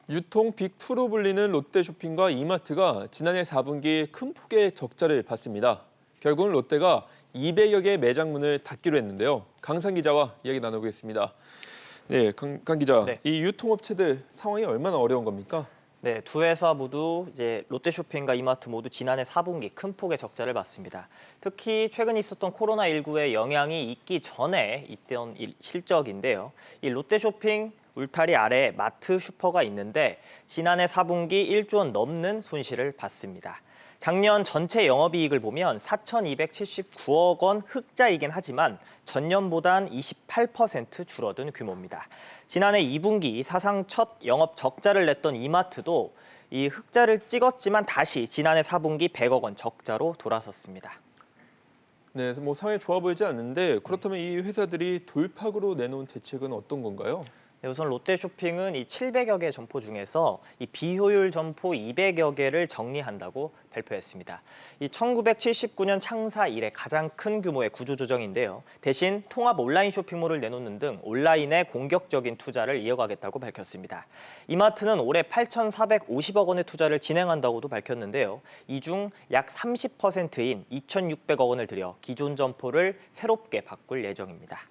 유통 빅2로 불리는 롯데쇼핑과 이마트가 지난해 4분기 큰 폭의 적자를 봤습니다. 결국은 롯데가 200여 개 매장 문을 닫기로 했는데요. 강상 기자와 이야기 나누겠습니다. 네, 강 기자, 네. 이 유통업체들 상황이 얼마나 어려운 겁니까? 네, 두 회사 모두 롯데쇼핑과 이마트 모두 지난해 4분기 큰 폭의 적자를 봤습니다. 특히 최근 있었던 코로나19의 영향이 있기 전에 있던 실적인데요. 이 롯데쇼핑 울타리 아래 마트 슈퍼가 있는데 지난해 4분기 1조 원 넘는 손실을 봤습니다. 작년 전체 영업이익을 보면 4,279억 원 흑자이긴 하지만 전년보단 28% 줄어든 규모입니다. 지난해 2분기 사상 첫 영업 적자를 냈던 이마트도 이 흑자를 찍었지만 다시 지난해 4분기 100억 원 적자로 돌아섰습니다. 네, 그래서 뭐 상황이 좋아 보이지 않는데 그렇다면 이 회사들이 돌파구로 내놓은 대책은 어떤 건가요? 네, 우선 롯데쇼핑은 이 700여 개 점포 중에서 이 비효율 점포 200여 개를 정리한다고 발표했습니다. 이 1979년 창사 이래 가장 큰 규모의 구조조정인데요. 대신 통합 온라인 쇼핑몰을 내놓는 등 온라인에 공격적인 투자를 이어가겠다고 밝혔습니다. 이마트는 올해 8,450억 원의 투자를 진행한다고도 밝혔는데요. 이 중 약 30%인 2,600억 원을 들여 기존 점포를 새롭게 바꿀 예정입니다.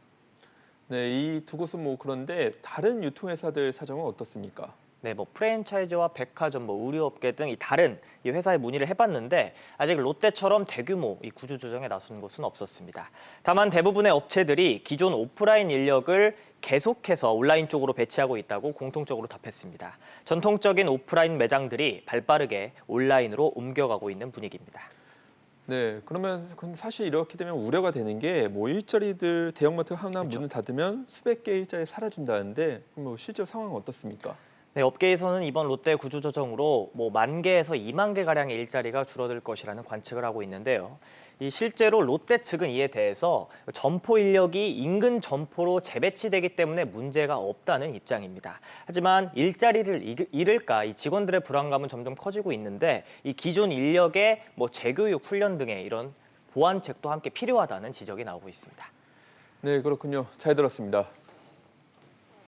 네, 이 두 곳은 뭐 그런데 다른 유통회사들 사정은 어떻습니까? 네, 프랜차이즈와 백화점, 의류업계 등 다른 이 회사에 문의를 해봤는데 아직 롯데처럼 대규모 이 구조조정에 나선 곳은 없었습니다. 다만 대부분의 업체들이 기존 오프라인 인력을 계속해서 온라인 쪽으로 배치하고 있다고 공통적으로 답했습니다. 전통적인 오프라인 매장들이 발빠르게 온라인으로 옮겨가고 있는 분위기입니다. 네, 그러면 사실 이렇게 되면 우려가 되는 게 뭐 일자리들 대형마트가 하나 문을 닫으면 수백 개의 일자리 사라진다는데 뭐 실제 상황은 어떻습니까? 네, 업계에서는 이번 롯데 구조조정으로 10,000개에서 20,000개 가량의 일자리가 줄어들 것이라는 관측을 하고 있는데요. 이 실제로 롯데 측은 이에 대해서 점포 인력이 인근 점포로 재배치되기 때문에 문제가 없다는 입장입니다. 하지만 일자리를 잃을까 이 직원들의 불안감은 점점 커지고 있는데 이 기존 인력의 재교육, 훈련 등의 이런 보완책도 함께 필요하다는 지적이 나오고 있습니다. 네, 그렇군요. 잘 들었습니다.